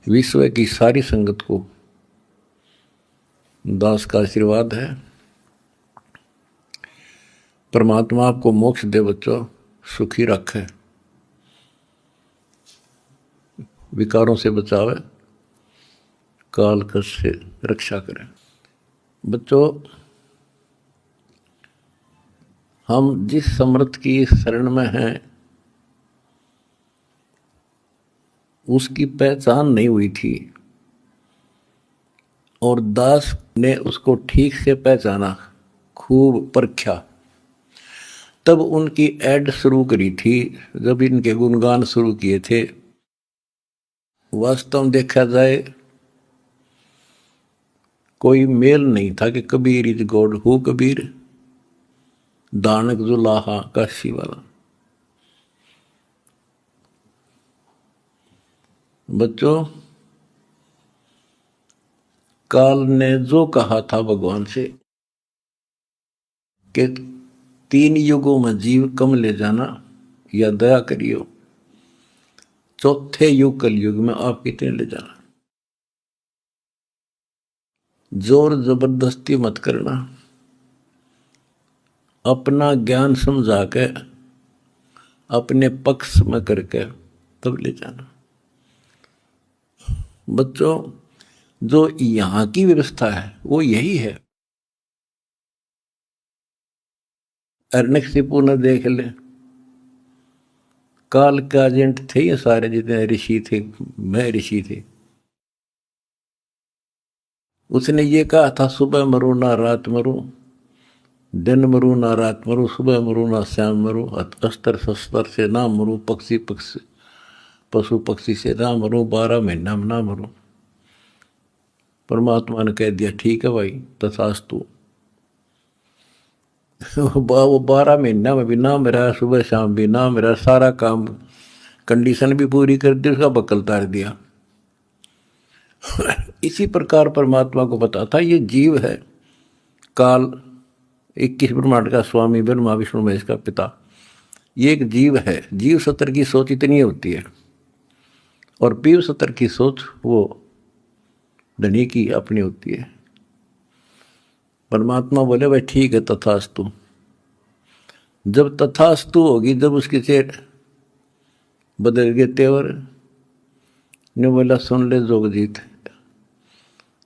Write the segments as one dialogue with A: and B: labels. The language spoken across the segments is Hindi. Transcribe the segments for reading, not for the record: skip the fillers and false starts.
A: विश्व की सारी संगत को दास का आशीर्वाद है। परमात्मा आपको मोक्ष दे बच्चों, सुखी रखे, विकारों से बचावे, काल कष्ट से रक्षा करें। बच्चों, हम जिस समर्थ की शरण में हैं उसकी पहचान नहीं हुई थी और दास ने उसको ठीक से पहचाना, खूब परखा, तब उनकी ऐड शुरू करी थी, जब इनके गुणगान शुरू किए थे। वास्तव में देखा जाए कोई मेल नहीं था कि Kabir is God, who Kabir, दानक जुलाहा काशी वाला। बच्चों, काल ने जो कहा था भगवान से कि 3 युगों में जीव कम ले जाना या दया करियो, चौथे युग कलयुग में आप कितने ले जाना। जोर जबरदस्ती मत करना, अपना ज्ञान समझा के अपने पक्ष में करके तब ले जाना। बच्चों, जो यहां की व्यवस्था है वो यही है। अर्नकशिपु ने देख ले, काल के एजेंट थे ये सारे, जितने ऋषि थे, मैं ऋषि थे। उसने ये कहा था, सुबह मरू ना रात मरू, दिन मरू ना रात मरू, सुबह मरू ना शाम मरू, अस्त्र शस्त्र से ना मरू, पशु पक्षी से ना मरू, 12 महीना में ना मरू। परमात्मा ने कह दिया, ठीक है भाई, तथास्तु। वो 12 महीना में भी ना मेरा, सुबह शाम भी ना मेरा, सारा काम कंडीशन भी पूरी कर दी, उसका बकल तार दिया। इसी प्रकार परमात्मा को पता था ये जीव है, काल 21 ब्रह्मांड का स्वामी, ब्रह्मा विष्णु महेश का पिता, ये एक जीव है। जीव सत्र की सोच इतनी होती है और पीव सत्र की सोच वो धनी की अपनी होती है। परमात्मा बोले, भाई ठीक है, तथास्तु। जब तथास्तु होगी, जब उसके चेहरे बदल गए तेवर, ने बोला, सुन ले जोगजीत,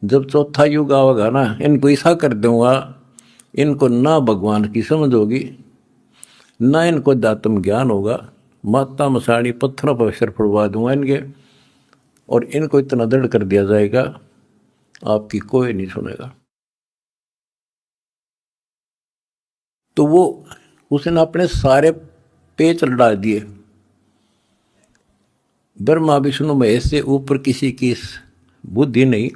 A: जब चौथा युग आवेगा ना, इनको ऐसा कर दूंगा, इनको ना भगवान की समझ होगी, ना इनको अध्यात्म ज्ञान होगा, माता मसाणी पत्थरों पर सिर फुड़वा दूंगा इनके, और इनको इतना दृढ़ कर दिया जाएगा आपकी कोई नहीं सुनेगा। तो वो उसने अपने सारे पेच लड़ा दिए, ब्रह्मा विष्णु महेश से ऊपर किसी की बुद्धि नहीं,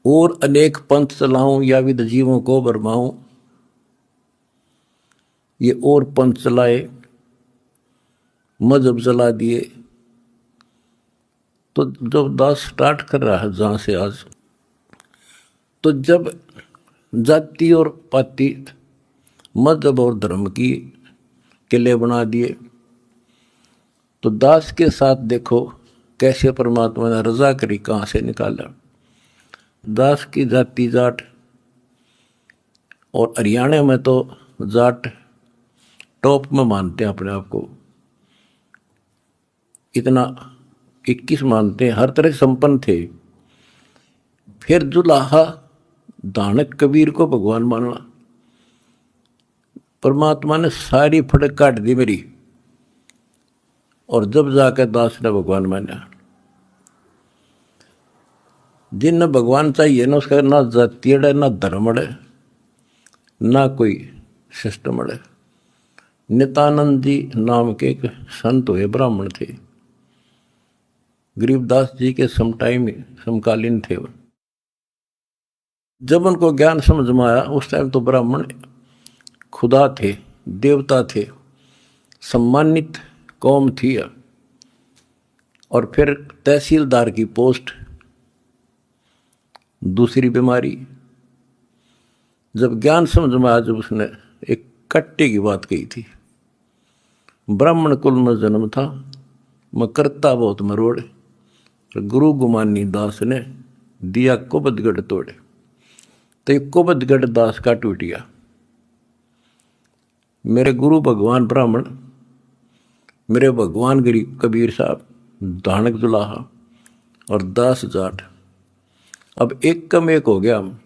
A: और अनेक पंथ चलाऊं या विद जीवों को बरमाऊं, ये और पंथ चलाए, मजहब चला दिए। तो जब दास स्टार्ट कर रहा है जहां से आज, तो जब जाति और पाति, मजहब और धर्म की किले बना दिए, तो दास के साथ देखो कैसे परमात्मा ने रजा करी, कहां से निकाला। दास की जाति जाट, और हरियाणा में तो जाट टॉप में मानते हैं अपने आप को, इतना 21 मानते हैं, हर तरह संपन्न थे। फिर जुलाहा दानक कबीर को भगवान मानना, परमात्मा ने सारी फड़क काट दी मेरी, और जब जाकर दास ने भगवान माना। जिन भगवान चाहिए ना, उसका ना जाति अड़े, ना धर्म अड़े, ना कोई सिस्टम अड़े। नित्यानंद जी नाम के एक संत हुए, ब्राह्मण थे, गरीबदास जी के समकालीन थे। जब उनको ज्ञान समझ में आया, उस टाइम तो ब्राह्मण खुदा थे, देवता थे, सम्मानित कौम थी। और फिर तहसीलदार की पोस्ट, दूसरी बीमारी। जब ज्ञान समझ में आया, जब उसने एक कट्टे की बात कही थी, ब्राह्मण कुल में जन्म था, मैं करता बहुत मरोड़, गुरु गुमानी दास ने दिया कुबदगढ़ तोड़े, तो ये कुबदगढ़ दास का टूट गया। मेरे गुरु भगवान ब्राह्मण, मेरे भगवान गरीब कबीर साहब, धानक जुलाहा और दास जाट, अब एक कम एक हो गया हम।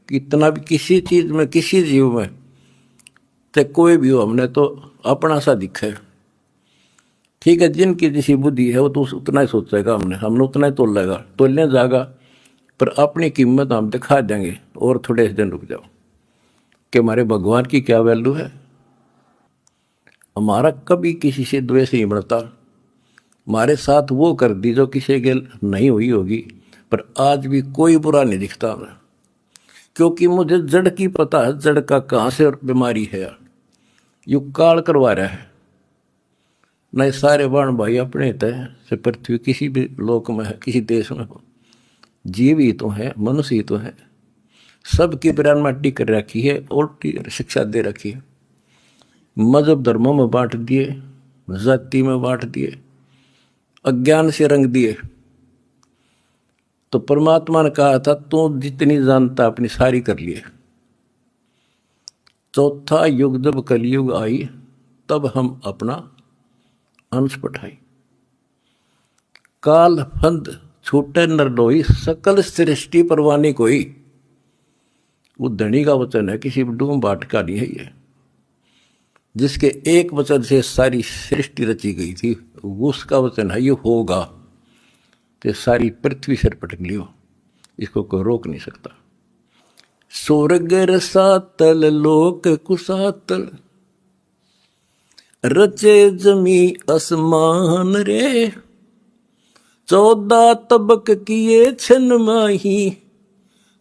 A: कितना भी किसी चीज में, किसी जीव में, तो कोई भी हो, हमने तो अपना सा दिखा है। ठीक है, जिनकी जैसी बुद्धि है वो तो उतना ही सोचेगा, हमने उतना ही तोलेगा, तोलने जाएगा, पर अपनी कीमत हम दिखा देंगे। और थोड़े दिन रुक जाओ कि हमारे भगवान की क्या वैल्यू है। हमारा कभी किसी से द्वेष नहीं बढ़ता। हमारे साथ वो कर दी जो किसी के नहीं हुई होगी, पर आज भी कोई बुरा नहीं दिखता हमें, क्योंकि मुझे जड़ की पता है, जड़ का कहाँ से बीमारी है यार। यू काल करवा रहा है नहीं, सारे बाण भाई अपने तय से पृथ्वी किसी भी लोक में है, किसी देश में हो, जीव ही तो है, मनुष्य ही तो है। सबकी बिरान माटी कर रखी है, उल्टी शिक्षा दे रखी है। मजहब धर्मों में बांट दिए, जाति में बांट दिए, अज्ञान से रंग दिए। तो परमात्मा ने कहा था तू जितनी जानता अपनी सारी कर लिए। चौथा युग जब कलयुग आई, तब हम अपना अंश पठाई। काल फंद छूटे नरडोई, सकल सृष्टि परवानी कोई। वो धनी का वचन है, किसी डूम बाट का नहीं है ये। जिसके एक वचन से सारी सृष्टि रची गई थी, उसका वचन है ये होगा, तो सारी पृथ्वी सिर पटक लियो, इसको कोई रोक नहीं सकता। स्वर्ग रसातल लोक कुसातल, रचे जमी असमान रे। 14 तबक किए छन माही,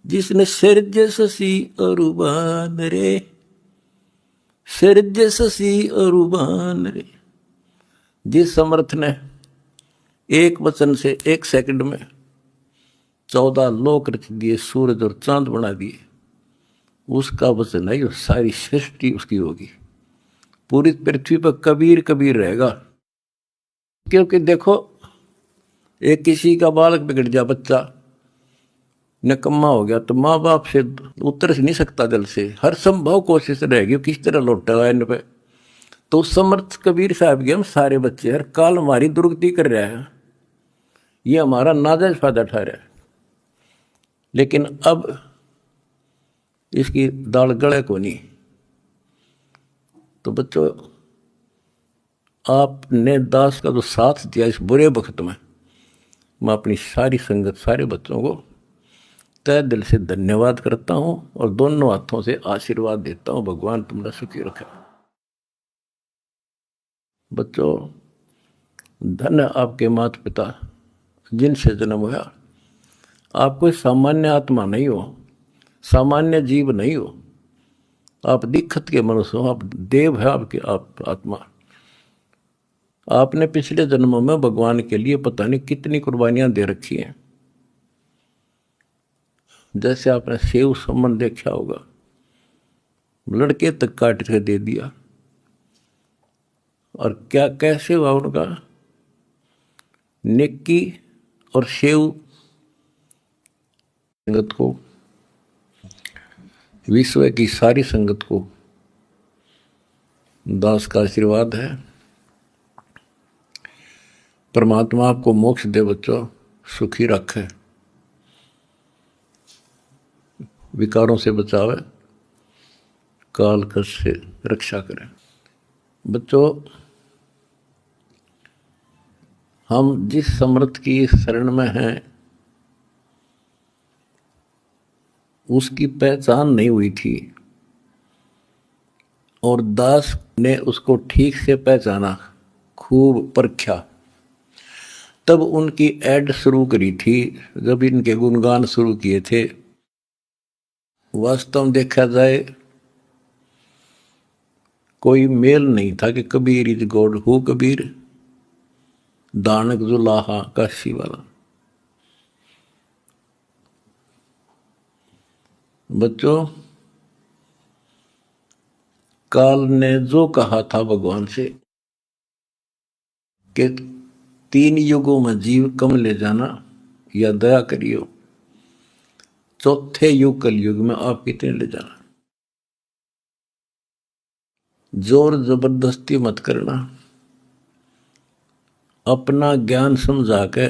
A: जिसने सिरज ससी अरुबान रे। सिरज ससी अरुबान रे। जिस समर्थ ने एक वचन से एक सेकंड में 14 लोक रच दिए, सूरज और चांद बना दिए, उसका वचन है, सारी सृष्टि उसकी होगी। पूरी पृथ्वी पर कबीर कबीर रहेगा। क्योंकि देखो, एक किसी का बालक बिगड़ गया, बच्चा निकम्मा हो गया, तो माँ बाप से उतर नहीं सकता दिल से, हर संभव कोशिश रहेगी किस तरह लौटेगा इन पे। तो समर्थ कबीर साहब के हम सारे बच्चे, हर काल हमारी दुर्गति कर रहा है, ये हमारा नाजायज फायदा उठा रहा है। लेकिन अब इसकी दाल गले को नहीं। तो बच्चों, आपने दास का जो साथ दिया इस बुरे वक्त में, मैं अपनी सारी संगत, सारे बच्चों को तय दिल से धन्यवाद करता हूं और दोनों हाथों से आशीर्वाद देता हूं। भगवान तुम्हारा सुखी रखे। बच्चों, धन्य आपके माता पिता जिनसे जन्म हुआ। आप कोई सामान्य आत्मा नहीं हो, सामान्य जीव नहीं हो, आप दीक्षित के मनुष्य हो, आप देव है, आपके आप आत्मा। आपने पिछले जन्मों में भगवान के लिए पता नहीं कितनी कुर्बानियां दे रखी हैं। जैसे आपने सेव सम्मन देखा होगा, लड़के तक काट के दे दिया, और क्या कैसे हुआ उनका। नेकी और सेव संगत को, विश्व की सारी संगत को दास का आशीर्वाद है। परमात्मा आपको मोक्ष दे बच्चों, सुखी रखे, विकारों से बचावे, काल कष्ट से रक्षा करें। बच्चों, हम जिस समर्थ की शरण में हैं, उसकी पहचान नहीं हुई थी, और दास ने उसको ठीक से पहचाना, खूब परखा, तब उनकी ऐड शुरू करी थी, जब इनके गुणगान शुरू किए थे। वास्तव में देखा जाए कोई मेल नहीं था कि Kabir is God, who Kabir, दानक जुलाहा काशी वाला। बच्चों, काल ने जो कहा था भगवान से कि 3 युगों में जीव कम ले जाना, या दया करियो। चौथे युग कलयुग में आप कितने ले जाना। जोर जबरदस्ती मत करना, अपना ज्ञान समझा के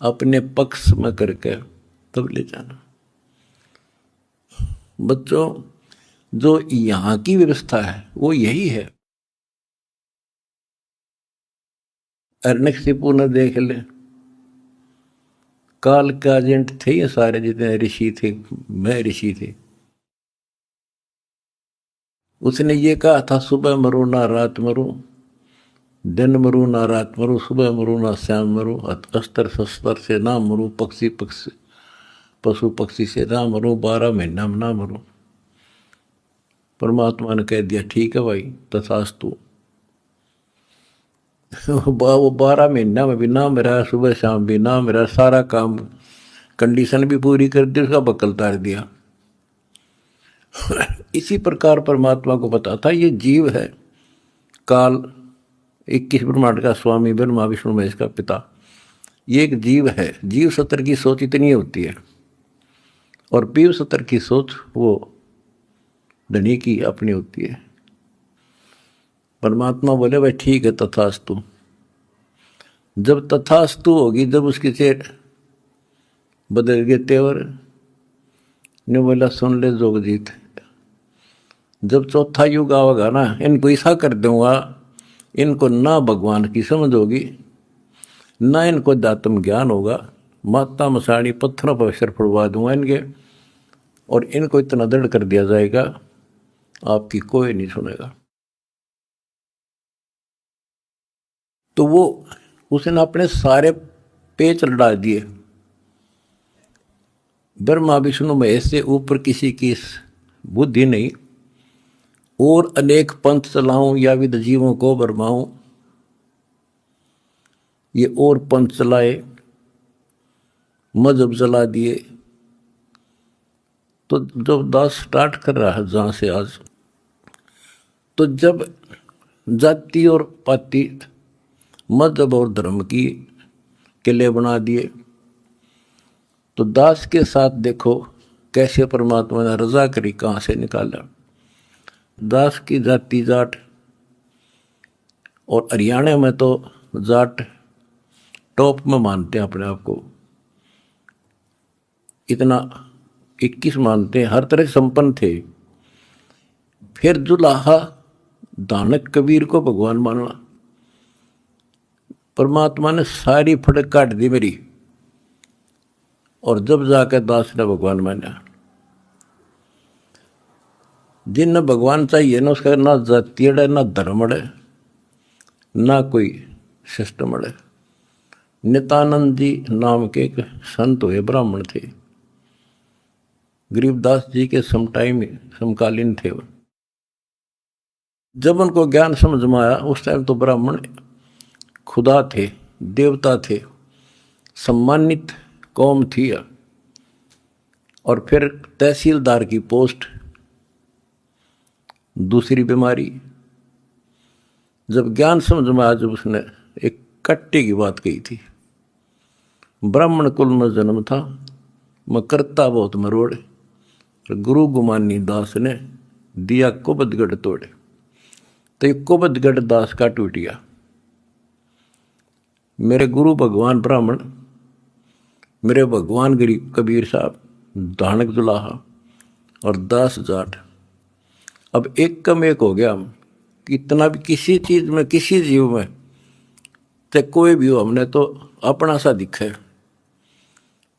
A: अपने पक्ष में करके तब ले जाना। बच्चों, जो यहाँ की व्यवस्था है वो यही है। अर्नकशिपु ने देख ले, काल के एजेंट थे ये सारे जितने ऋषि थे, मैं ऋषि थे। उसने ये कहा था सुबह मरो ना रात मरो, दिन मरू ना रात मरू, सुबह मरू ना शाम मरू, अस्त्र शस्त्र से ना मरू, पक्षी पशु पक्षी से ना मरू, 12 महीना में ना मरू। परमात्मा ने कह दिया ठीक है भाई, तथास्तु। वो 12 महीना में भी ना मेरा, सुबह शाम भी ना मेरा, सारा काम कंडीशन भी पूरी कर दी, उसका बकल तार दिया। इसी प्रकार परमात्मा को पता था ये जीव है, काल 21 ब्रह्मांड का स्वामी ब्रह्मा विष्णु महेश का पिता, ये एक जीव है। जीव सत्र की सोच इतनी होती है और पीव सत्र की सोच वो धनी की अपनी होती है। परमात्मा बोले भाई ठीक है तथास्तु। जब तथास्तु होगी, जब उसकी चेट बदल गए तेवर, ने बोला सुन ले जोगजीत, जब चौथा युग आवेगा ना, इनको ऐसा कर दूंगा, इनको ना भगवान की समझ होगी, ना इनको अध्यात्म ज्ञान होगा, माता मसाणी पत्थरों पर सिर फुड़वा दूंगा इनके, और इनको इतना दृढ़ कर दिया जाएगा आपकी कोई नहीं सुनेगा। तो वो उसने अपने सारे पेच लड़ा दिए। ब्रह्मा विष्णु महेश से ऊपर किसी की बुद्धि नहीं, और अनेक पंथ चलाऊं या विद जीवों को बरमाऊं, ये और पंथ चलाए, मजहब चला दिए। तो जब दास स्टार्ट कर रहा है जहां से आज, तो जब जाति और पाति, मजहब और धर्म की किले बना दिए, तो दास के साथ देखो कैसे परमात्मा ने रजा करी, कहां से निकाला। दास की जाति जाट, और हरियाणा में तो जाट टॉप में मानते हैं अपने आप को, इतना 21 मानते हैं, हर तरह संपन्न थे। फिर जुलाहा दानक कबीर को भगवान मानना, परमात्मा ने सारी फड़क काट दी मेरी, और जब जाकर दास ने भगवान माना। जिन भगवान चाहिए ना, उसका ना जाति अड़े, ना धर्म अड़े, ना कोई सिस्टम अड़े। नित्यानंद जी नाम के एक संत हुए, ब्राह्मण थे, गरीबदास जी के समकालीन थे। जब उनको ज्ञान समझ में आया, उस टाइम तो ब्राह्मण खुदा थे, देवता थे, सम्मानित कौम थी। और फिर तहसीलदार की पोस्ट, दूसरी बीमारी। जब ज्ञान समझ में आया, जब उसने एक कट्टे की बात कही थी, ब्राह्मण कुल में जन्म था, मैं करता बहुत मरोड़, गुरु गुमानी दास ने दिया कुबदगढ़ तोड़े। तो ये कुबदगढ़ दास का टूट गया। मेरे गुरु भगवान ब्राह्मण, मेरे भगवान गरीब कबीर साहब दानक जुलाहा, और दास जाट। अब एक कम एक हो गया हम, कितना भी किसी चीज में, किसी जीव में, चाहे कोई भी हो, हमने तो अपना सा दिखा है।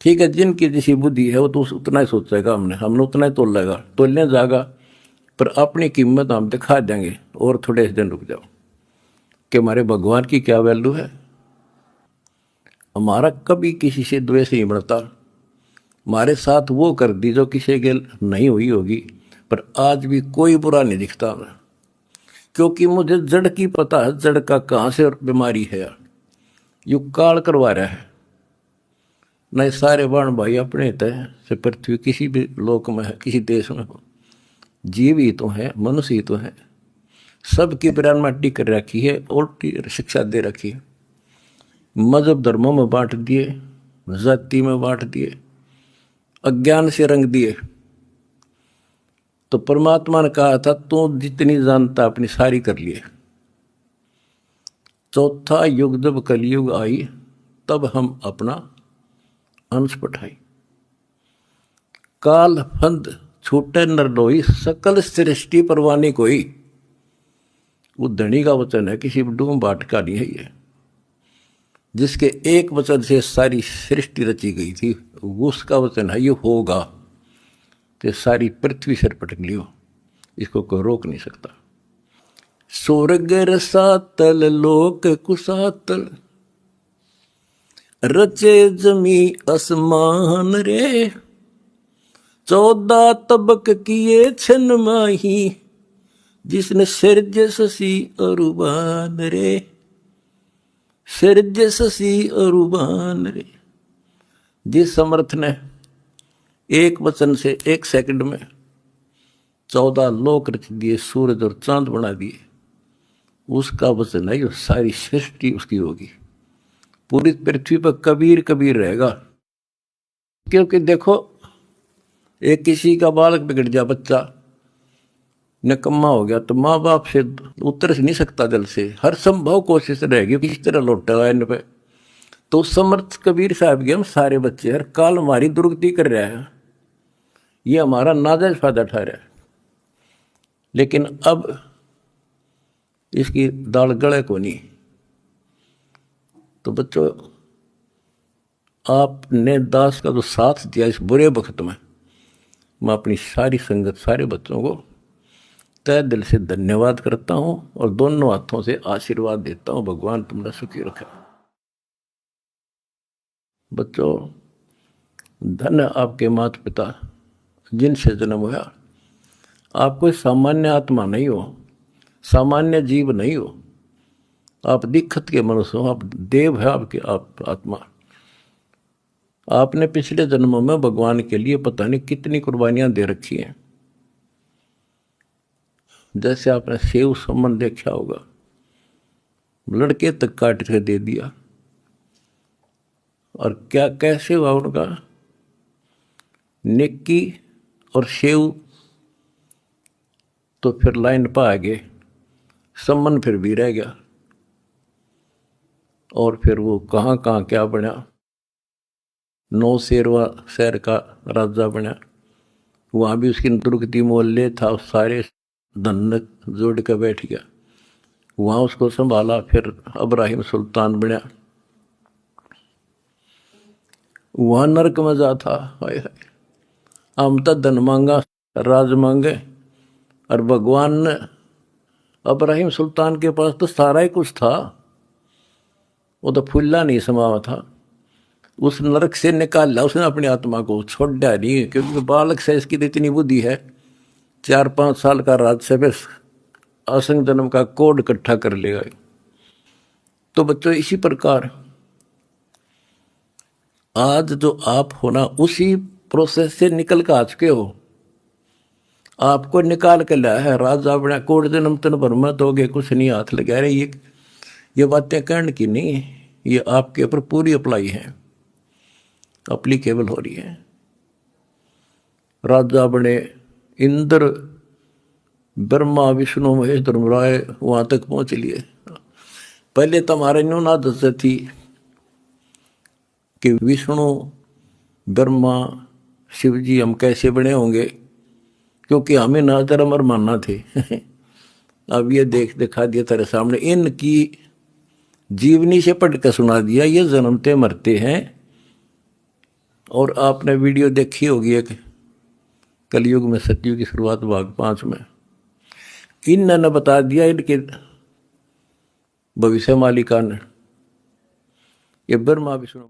A: ठीक है, जिनकी जैसी बुद्धि है वो तो उतना ही सोचेगा, हमने उतना ही तोलेगा, तोलने जाएगा, पर अपनी कीमत हम दिखा देंगे। और थोड़े दिन रुक जाओ कि हमारे भगवान की क्या वैल्यू है। हमारा कभी किसी से द्वेष नहीं बढ़ता, हमारे साथ वो कर दी जो किसी के नहीं हुई होगी, पर आज भी कोई बुरा नहीं दिखता हमें, क्योंकि मुझे जड़ की पता है, जड़ का कहाँ से और बीमारी है। यू काल करवा रहा है, नहीं सारे बाण भाई अपने तय से पृथ्वी किसी भी लोक में है, किसी देश में हो, जीव ही तो है, मनुष्य ही तो है, सबकी ब्रह्मांडी कर रखी है, उल्टी शिक्षा दे रखी है, मजहब धर्मों में बांट दिए, जाति में बांट दिए, अज्ञान से रंग दिए। तो परमात्मा ने कहा था तू जितनी जानता अपनी सारी कर लिए। चौथा युग जब कलयुग आई तब हम अपना अंश पठाई। काल फंद छूटे नर लोई, सकल सृष्टि परवानी कोई। वो धनी का वचन है, किसी डूम बाट का नहीं है ये। जिसके एक वचन से सारी सृष्टि रची गई थी, उसका वचन है ये होगा, तो सारी पृथ्वी से पटक लियो, इसको कोई रोक नहीं सकता। स्वर्ग रसातल लोक कुसातल, रचे जमी असमान रे। 14 तबक किए छन माही, जिसने सिरज ससी अरुबान रे। सिरज ससी अरुबान रे। जिस समर्थ ने एक वचन से 1 सेकंड में 14 लोक रच दिए, सूरज और चांद बना दिए, उसका वचन है ये सारी सृष्टि उसकी होगी। पूरी पृथ्वी पर कबीर कबीर रहेगा। क्योंकि देखो, एक किसी का बालक बिगड़ गया, बच्चा निकम्मा हो गया, तो माँ बाप से उतर नहीं सकता जल से, हर संभव कोशिश रहेगी किसी तरह लौटा इन पे। तो समर्थ कबीर साहब के हम सारे बच्चे हर काल हमारी दुर्गति कर रहा है, ये हमारा नाजायज फायदा उठा रहा है। लेकिन अब इसकी दाल गले को नहीं। तो बच्चों, आपने दास का जो साथ दिया इस बुरे वक्त में, मैं अपनी सारी संगत, सारे बच्चों को तय दिल से धन्यवाद करता हूँ और दोनों हाथों से आशीर्वाद देता हूँ, भगवान तुमने सुखी रखा। बच्चों, धन्य आपके माता पिता जिनसे जन्म हुआ। आप कोई सामान्य आत्मा नहीं हो, सामान्य जीव नहीं हो, आप दिक्कत के मनुष्य हो, आप देव है, आपके आप आत्मा। आपने पिछले जन्मों में भगवान के लिए पता नहीं कितनी कुर्बानियां दे रखी हैं। जैसे आपने सेव सम्मन देखा होगा, लड़के तक काट के दे दिया, और क्या कैसे हुआ उनका, नेकी और सेव तो फिर लाइन पर आ गए, सम्मन फिर भी रह गया, और फिर वो कहाँ कहाँ क्या बना, 9 शेरवा शहर का राजा बना, वहाँ भी उसकी दुर्गति मोहल्ले था, सारे धन जोड़ के बैठ गया, वहाँ उसको संभाला, फिर इब्राहिम सुल्तान बना, वहाँ नरक में जा था। हाय हाय, हम तो धन मांगा, राज मांगे, और भगवान ने इब्राहिम सुल्तान के पास तो सारा ही कुछ था, वो तो फुल्ला नहीं समावा था, उस नरक से निकाला उसने अपनी आत्मा को, छोड़ा नहीं, क्योंकि बालक से इसकी तो इतनी बुद्धि है, 4-5 साल का राज से बस असंग जन्म का कोड इकट्ठा कर लेगा। तो बच्चों, इसी प्रकार आज जो आप हो ना, उसी प्रोसेस से निकल कर आ चुके हो। आपको निकाल के लाया है राजा बना, कोड जन्म तन भर में दोगे कुछ नहीं, हाथ लगा रहे। ये बातें कहने की नहीं, ये आपके ऊपर पूरी अप्लाई है, अप्लीकेबल हो रही है। राजा बने, इंद्र, ब्रह्मा, विष्णु, महेश, धर्मराय वहां तक पहुंच लिए। पहले तो हमारे न्यून आदत थी कि विष्णु, ब्रह्मा, शिव जी हम कैसे बने होंगे, क्योंकि हमें ना धर्म और मानना थे। अब ये देख दिखा दिया तेरे सामने, इनकी जीवनी से पढ़ कर सुना दिया, ये जन्मते मरते हैं। और आपने वीडियो देखी होगी एक कलयुग में सतयुग की शुरुआत भाग 5 में, इन्होंने बता दिया इनके भविष्य मालिका ने, ये ब्रह्मा विष्णु